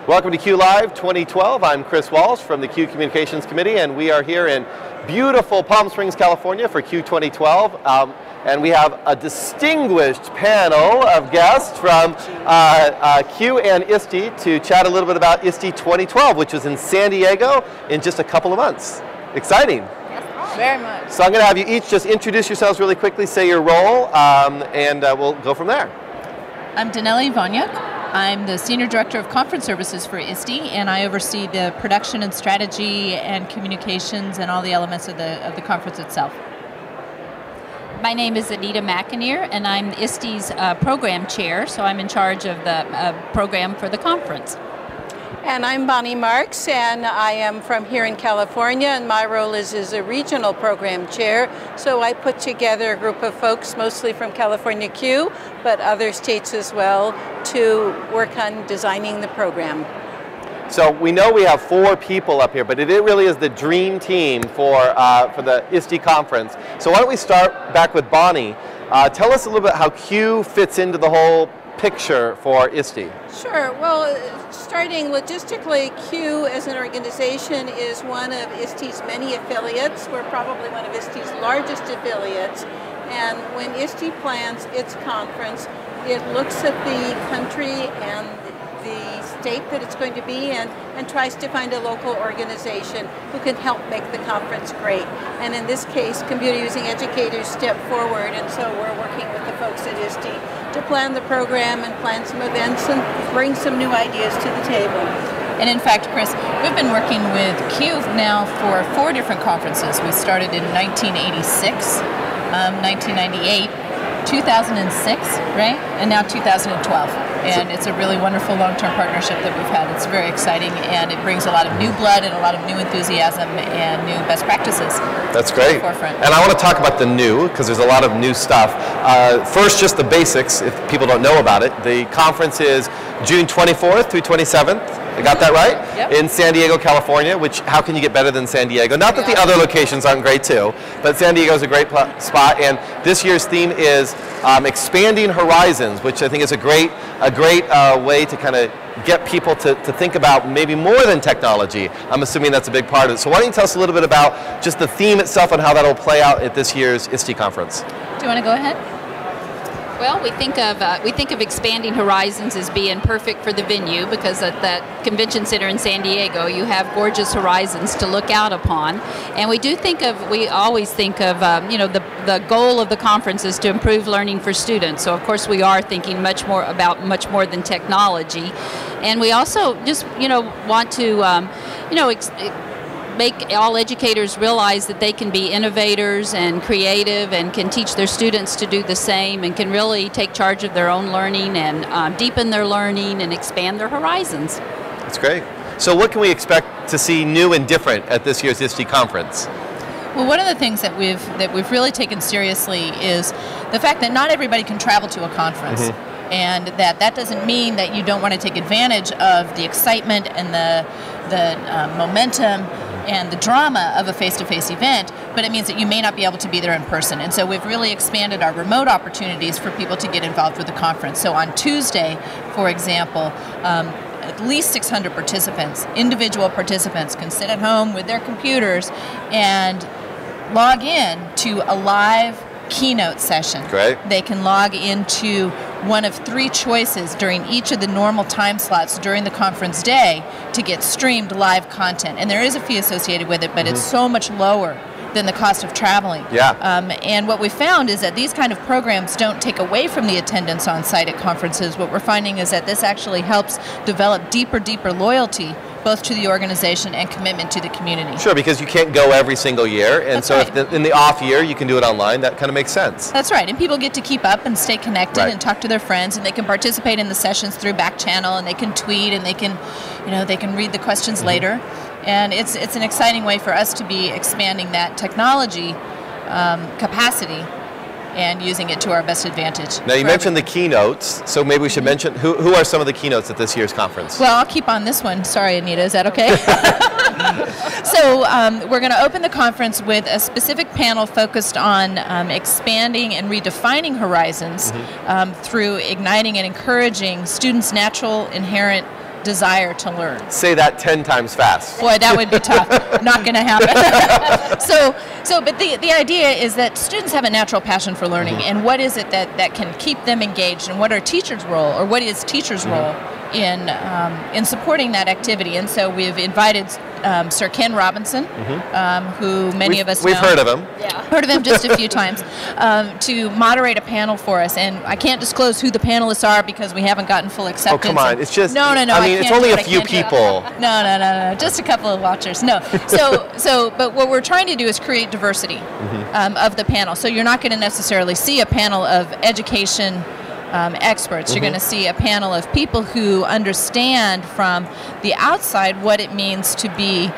Welcome to CUE Live 2012. I'm Chris Walsh from the CUE Communications Committee, and we are here in beautiful Palm Springs, California for CUE 2012. And we have a distinguished panel of guests from CUE and ISTE to chat a little bit about ISTE 2012, which is in San Diego in just a couple of months. Exciting. Yes, very much. So I'm going to have you each just introduce yourselves really quickly, say your role, and we'll go from there. I'm Donella Evoniuk. I'm the Senior Director of Conference Services for ISTE, and I oversee the production and strategy and communications and all the elements of the conference itself. My name is Anita McAnear, and I'm ISTE's program chair, so I'm in charge of the program for the conference. And I'm Bonnie Marks, and I am from here in California, and my role is as a regional program chair. So I put together a group of folks, mostly from California CUE, but other states as well, to work on designing the program. So we know we have 4 people up here, but it really is the dream team for the ISTE conference. So why don't we start back with Bonnie. Tell us a little bit how CUE fits into the whole picture for ISTE. Sure. Well, starting logistically, CUE as an organization is one of ISTE's many affiliates. We're probably one of ISTE's largest affiliates. And when ISTE plans its conference, it looks at the country and the state that it's going to be in and tries to find a local organization who can help make the conference great. And in this case, computer using educators step forward, and so we're working with the folks at ISTE to plan the program and plan some events and bring some new ideas to the table. And in fact, Chris, we've been working with CUE now for 4 different conferences. We started in 1986, 1998, 2006, right? And now 2012. And it's a really wonderful long-term partnership that we've had. It's very exciting, and it brings a lot of new blood and a lot of new enthusiasm and new best practices. That's great. To the forefront. And I want to talk about the new, because there's a lot of new stuff. First, just the basics, if people don't know about it. The conference is June 24th through 27th. I got that right? Yep. In San Diego, California, which how can you get better than San Diego? Not that the other locations aren't great too, but San Diego is a great spot, and this year's theme is expanding horizons, which I think is a great way to kind of get people to think about maybe more than technology. I'm assuming that's a big part of it. So why don't you tell us a little bit about just the theme itself and how that'll play out at this year's ISTE conference? Do you want to go ahead? Well, we think of expanding horizons as being perfect for the venue, because at that convention center in San Diego, you have gorgeous horizons to look out upon. And we always think of the goal of the conference is to improve learning for students. So of course we are thinking much more than technology, and we also just want to make all educators realize that they can be innovators and creative and can teach their students to do the same and can really take charge of their own learning and deepen their learning and expand their horizons. That's great. So what can we expect to see new and different at this year's ISTE conference? Well, one of the things that we've really taken seriously is the fact that not everybody can travel to a conference. Mm-hmm. And that doesn't mean that you don't want to take advantage of the excitement and the momentum and the drama of a face-to-face event, but it means that you may not be able to be there in person. And so we've really expanded our remote opportunities for people to get involved with the conference. So on Tuesday, for example, at least 600 participants, individual participants, can sit at home with their computers and log in to a live keynote session. Great. They can log into one of 3 choices during each of the normal time slots during the conference day to get streamed live content. And there is a fee associated with it, but it's so much lower than the cost of traveling. Yeah. And what we found is that these kind of programs don't take away from the attendance on site at conferences. What we're finding is that this actually helps develop deeper deloyalty both to the organization and commitment to the community. Sure, because you can't go every single year, and That's so right. if in the off year you can do it online, that kind of makes sense. That's right, and people get to keep up and stay connected and talk to their friends, and they can participate in the sessions through back channel, and they can tweet, and they can read the questions later. And it's an exciting way for us to be expanding that technology capacity and using it to our best advantage. Now you mentioned the keynotes, so maybe we should mention who are some of the keynotes at this year's conference? Well, I'll keep on this one. Sorry, Anita, is that okay? So we're going to open the conference with a specific panel focused on expanding and redefining horizons through igniting and encouraging students' natural inherent desire to learn. Say that 10 times fast. Boy, that would be tough. Not going to happen. But the idea is that students have a natural passion for learning, and what is it that can keep them engaged, and what are teachers' role, or what is teachers' role in supporting that activity? And so we've invited Sir Ken Robinson, who many of us know. We've heard of him. Yeah. Heard of him just a few times, to moderate a panel for us. And I can't disclose who the panelists are because we haven't gotten full acceptance. Oh, come on. It's just, no. I mean, it's only a few people. No. Just a couple of watchers. No. But what we're trying to do is create diversity of the panel. So you're not going to necessarily see a panel of education experts. You're going to see a panel of people who understand from the outside what it means to be,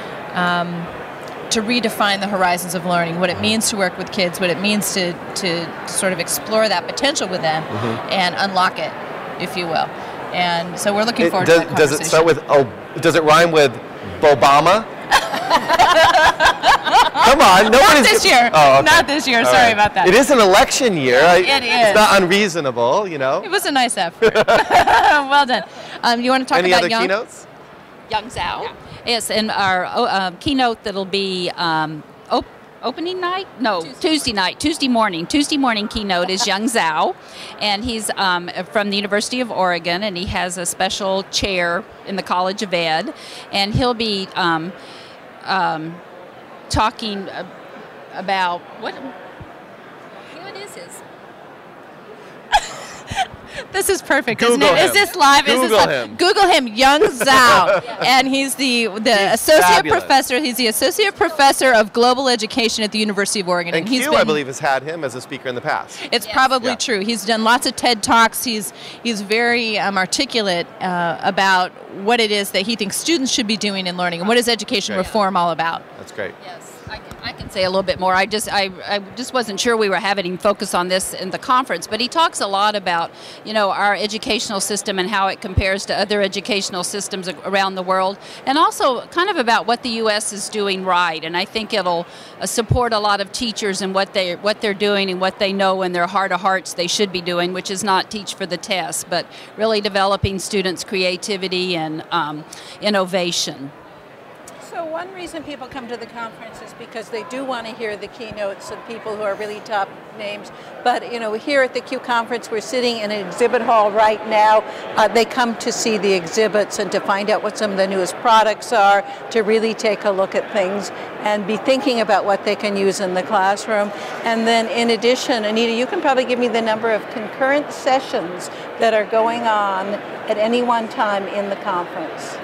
to redefine the horizons of learning, what it means to work with kids, what it means to sort of explore that potential with them and unlock it, if you will. And so we're looking forward to that conversation. Does it start with, does it rhyme with Obama? Come on, not this year. Oh, okay. Not this year. All Sorry right. about that. It is an election year. It is. It's not unreasonable, you know. It was a nice effort. Well done. You want to talk Any about other Young? keynotes? Young Zhao. Yeah. Yes, and our keynote that'll be opening night? No, Tuesday night. Tuesday morning keynote is Young Zhao, and he's from the University of Oregon, and he has a special chair in the College of Ed, and he'll be talking about what is his? This is perfect, Google isn't it? him. Is this live? Google him. Google him, Young Zhao, and he's the associate fabulous. professor. He's the associate professor of global education at the University of Oregon, And he's CUE, been, I believe, has had him as a speaker in the past. It's probably Yeah. true. He's done lots of TED Talks. He's very articulate about what it is that he thinks students should be doing in learning, and what is education reform all about. That's great. Yes, I can say a little bit more. I just wasn't sure we were having him focus on this in the conference, but he talks a lot about, you know, our educational system and how it compares to other educational systems around the world, and also kind of about what the U.S. is doing right. And I think it'll support a lot of teachers and what they're doing and what they know in their heart of hearts they should be doing, which is not teach for the test, but really developing students' creativity and innovation. So one reason people come to the conference is because they do want to hear the keynotes of people who are really top names. But you know, here at the CUE conference, we're sitting in an exhibit hall right now. They come to see the exhibits and to find out what some of the newest products are, to really take a look at things and be thinking about what they can use in the classroom. And then in addition, Anita, you can probably give me the number of concurrent sessions that are going on at any one time in the conference.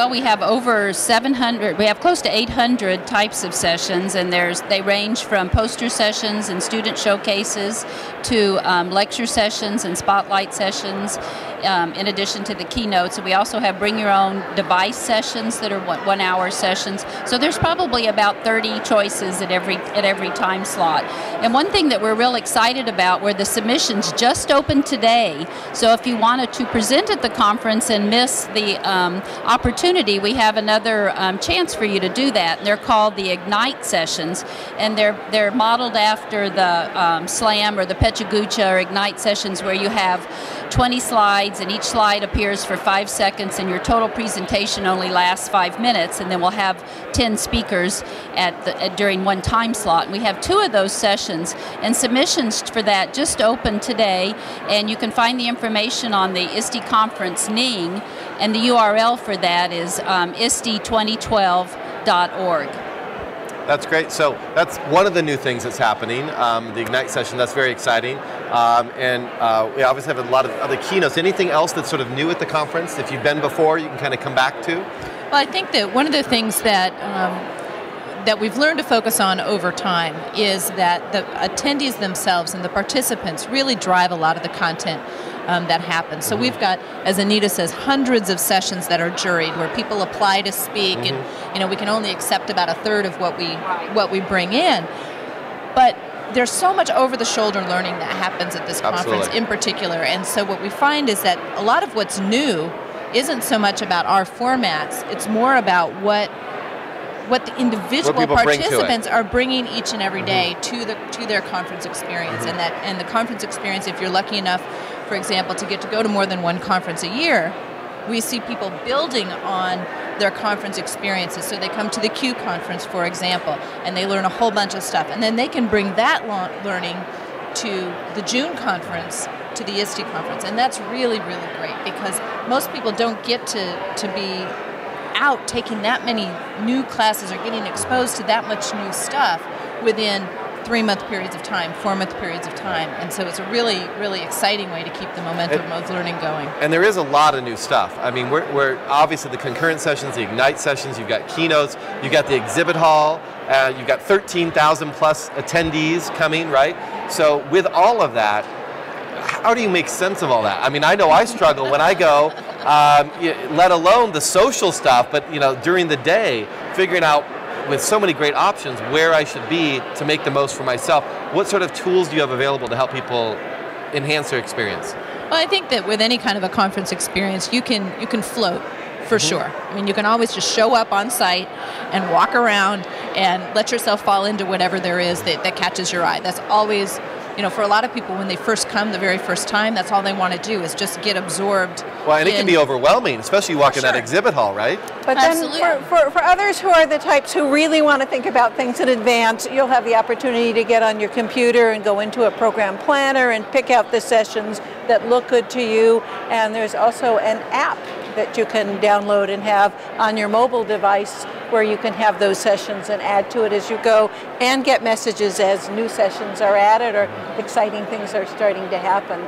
We have over 700, we have close to 800 types of sessions, and they range from poster sessions and student showcases to lecture sessions and spotlight sessions, in addition to the keynotes. And we also have bring your own device sessions that are 1 hour sessions. So there's probably about 30 choices at every time slot. And one thing that we're real excited about, where the submissions just opened today, so if you wanted to present at the conference and miss the opportunity, we have another chance for you to do that. And they're called the Ignite sessions, and they're modeled after the SLAM or the Pechagucha or Ignite sessions, where you have 20 slides, and each slide appears for 5 seconds, and your total presentation only lasts 5 minutes, and then we'll have 10 speakers during one time slot. And we have 2 of those sessions, and submissions for that just opened today, and you can find the information on the ISTE conference Ning, and the URL for that is ISTE2012.org. That's great. So that's one of the new things that's happening, the Ignite session. That's very exciting. And we obviously have a lot of other keynotes. Anything else that's sort of new at the conference? If you've been before, you can kind of come back to? Well, I think that one of the things that that we've learned to focus on over time is that the attendees themselves and the participants really drive a lot of the content that happens. So we've got, as Anita says, hundreds of sessions that are juried, where people apply to speak, and we can only accept about a third of what we bring in. But there's so much over-the-shoulder learning that happens at this conference in particular, and so what we find is that a lot of what's new isn't so much about our formats; it's more about what the individual participants are bringing each and every day to their conference experience, and the conference experience, if you're lucky enough, for example, to get to go to more than one conference a year, we see people building on their conference experiences. So they come to the CUE conference, for example, and they learn a whole bunch of stuff. And then they can bring that learning to the June conference, to the ISTE conference. And that's really, really great, because most people don't get to be out taking that many new classes or getting exposed to that much new stuff within 3-month periods of time, 4-month periods of time. And so it's a really, really exciting way to keep the momentum of learning going. And there is a lot of new stuff. I mean, we're obviously the concurrent sessions, the Ignite sessions, you've got keynotes, you've got the exhibit hall, you've got 13,000 plus attendees coming, right? So with all of that, how do you make sense of all that? I mean, I know I struggle when I go, let alone the social stuff, but during the day, figuring out with so many great options where I should be to make the most for myself. What sort of tools do you have available to help people enhance their experience? Well, I think that with any kind of a conference experience, you can float for sure. I mean, you can always just show up on site and walk around and let yourself fall into whatever there is that catches your eye. That's always, for a lot of people when they first come the very first time, that's all they want to do is just get absorbed. Well, and it can be overwhelming, especially you walk in that exhibit hall, right? But then for others who are the types who really want to think about things in advance, you'll have the opportunity to get on your computer and go into a program planner and pick out the sessions that look good to you. And there's also an app that you can download and have on your mobile device where you can have those sessions and add to it as you go and get messages as new sessions are added or exciting things are starting to happen.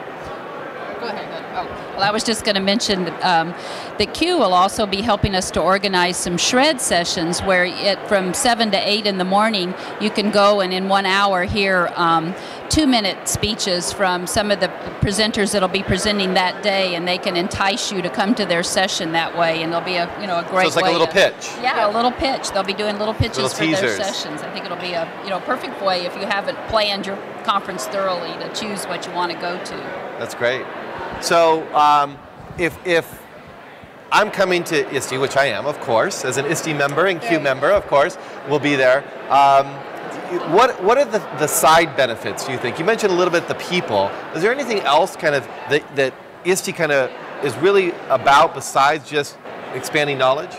Go ahead. Well, I was just going to mention that CUE will also be helping us to organize some shred sessions where from 7 to 8 in the morning you can go and in 1 hour hear 2-minute speeches from some of the presenters that'll be presenting that day, and they can entice you to come to their session that way, and there'll be a a great way. So it's like a little pitch. Yeah, a little pitch. They'll be doing little pitches for teasers. their sessions. I think it'll be a perfect way if you haven't planned your conference thoroughly to choose what you want to go to. That's great. So if I'm coming to ISTE, which I am, of course, as an ISTE member and CUE member, of course, we'll be there. What are the side benefits, do you think? You mentioned a little bit the people. Is there anything else kind of that ISTE kind of is really about besides just expanding knowledge?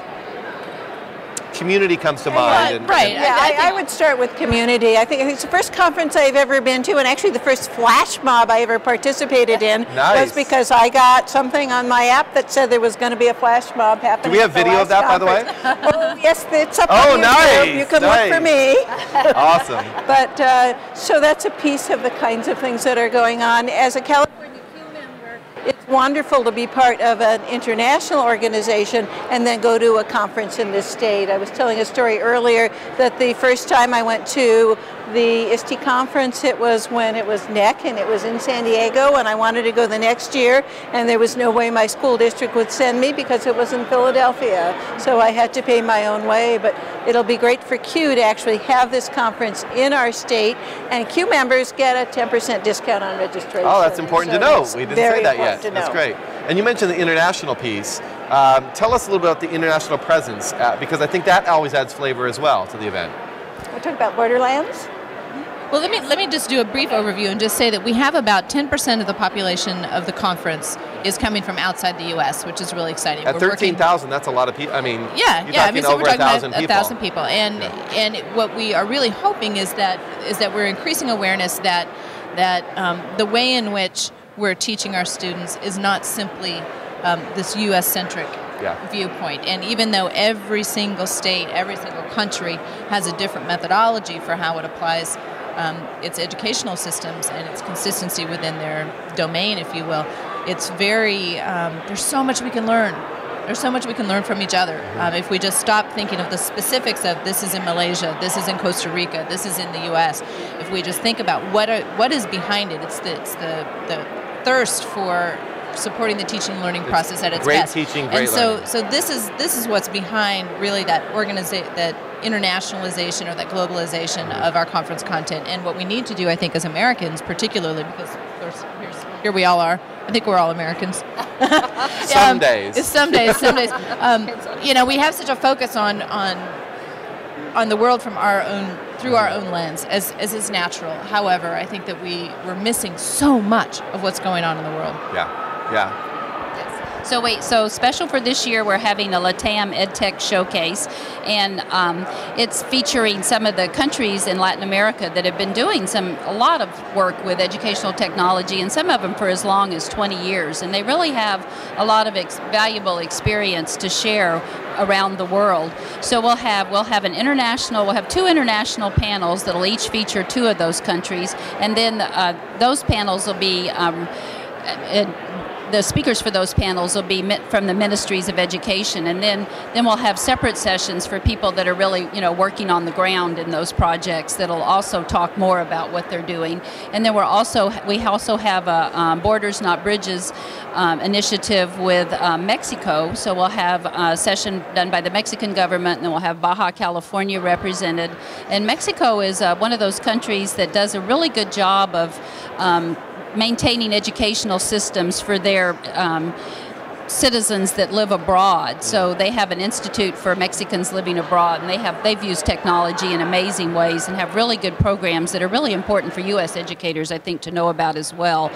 Community comes to mind. Right. I would start with community. I think it's the first conference I've ever been to, and actually the first flash mob I ever participated in was because I got something on my app that said there was going to be a flash mob happening. Do we have video of that, by the way? Oh, yes, it's up on YouTube. Nice. You can look for me. Awesome. But so that's a piece of the kinds of things that are going on. As a California CUE member, it's wonderful to be part of an international organization and then go to a conference in this state. I was telling a story earlier that the first time I went to the ISTE conference, it was when it was NEC and it was in San Diego, and I wanted to go the next year, and there was no way my school district would send me because it was in Philadelphia, so I had to pay my own way. But it'll be great for CUE to actually have this conference in our state, and CUE members get a 10% discount on registration. Oh, that's important to know. We didn't say that yet. to know. That's great. And you mentioned the international piece. Tell us a little bit about the international presence, because I think that always adds flavor as well to the event. We're talking about Borderlands? Well, let me just do a brief overview and just say that we have about 10% of the population of the conference is coming from outside the U.S., which is really exciting. At 13,000, that's a lot of people. I mean, yeah. I mean, so we're talking about 1,000 people. And what we are really hoping is that we're increasing awareness that the way in which we're teaching our students is not simply this U.S.-centric viewpoint. And even though every single state, every single country has a different methodology for how it applies its educational systems and its consistency within their domain, if you will, it's very, there's so much we can learn. There's so much we can learn from each other. If we just stop thinking of the specifics of this is in Malaysia, this is in Costa Rica, this is in the U.S., if we just think about what is behind it, it's the thirst for supporting the teaching and learning process at its best. Great teaching, great learning. learning. So this is what's behind really that internationalization or that globalization of our conference content. And what we need to do, I think, as Americans, particularly because of course here we all are. I think we're all Americans. Some days. Some days. We have such a focus on the world from through our own lens, as is natural. However, I think that we're missing so much of what's going on in the world. Yeah. So special for this year, we're having a LATAM EdTech Showcase, and it's featuring some of the countries in Latin America that have been doing a lot of work with educational technology, and some of them for as long as 20 years. And they really have a lot of valuable experience to share around the world. So we'll have two international panels that'll each feature 2 of those countries, and then those panels will be the speakers for those panels will be from the ministries of education, and then we'll have separate sessions for people that are really working on the ground in those projects that'll also talk more about what they're doing. And then we also have a Borders Not Bridges initiative with Mexico. So we'll have a session done by the Mexican government, and then we'll have Baja California represented. And Mexico is one of those countries that does a really good job of maintaining educational systems for their citizens that live abroad. So they have an institute for Mexicans living abroad, and they've used technology in amazing ways and have really good programs that are really important for U.S. educators, I think, to know about as well.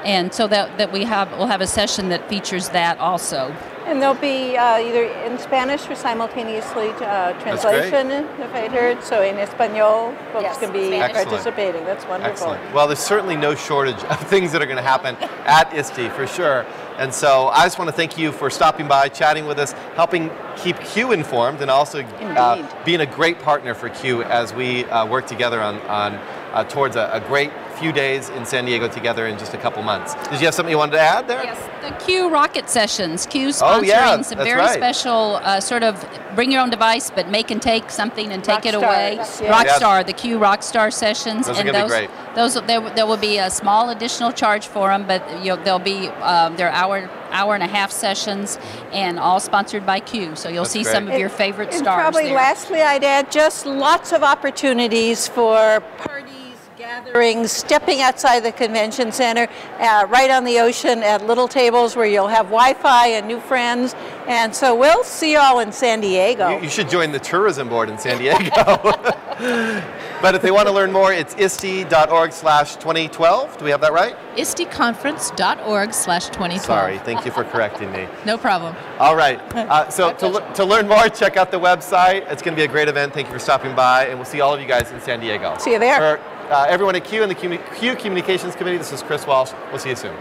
And so we'll have a session that features that also. And there'll be either in Spanish or simultaneously translation, if I heard. So in Espanol, folks can be participating. That's wonderful. Excellent. Well, there's certainly no shortage of things that are going to happen at ISTE, for sure. And so I just want to thank you for stopping by, chatting with us, helping keep CUE informed, and also being a great partner for CUE as we work together towards a great few days in San Diego together in just a couple months. Did you have something you wanted to add there? Yes, the CUE Rocket Sessions. CUE's sponsoring some very special sort of bring your own device, but make and take something and take it away. Rockstar, the CUE Rockstar sessions. Those are going to be great. There will be a small additional charge for them, but they'll be their hour and a half sessions, and all sponsored by CUE. So you'll see some of your favorite stars probably there. Lastly, I'd add just lots of opportunities for parties, gatherings, stepping outside the convention center, right on the ocean at little tables where you'll have Wi-Fi and new friends. And so we'll see you all in San Diego. You should join the tourism board in San Diego. But if they want to learn more, it's ISTE.org/2012. Do we have that right? ISTEconference.org/2012. Sorry, thank you for correcting me. No problem. All right. So to learn more, check out the website. It's going to be a great event. Thank you for stopping by, and we'll see all of you guys in San Diego. See you there. For everyone at CUE and the CUE Communications Committee, this is Chris Walsh. We'll see you soon.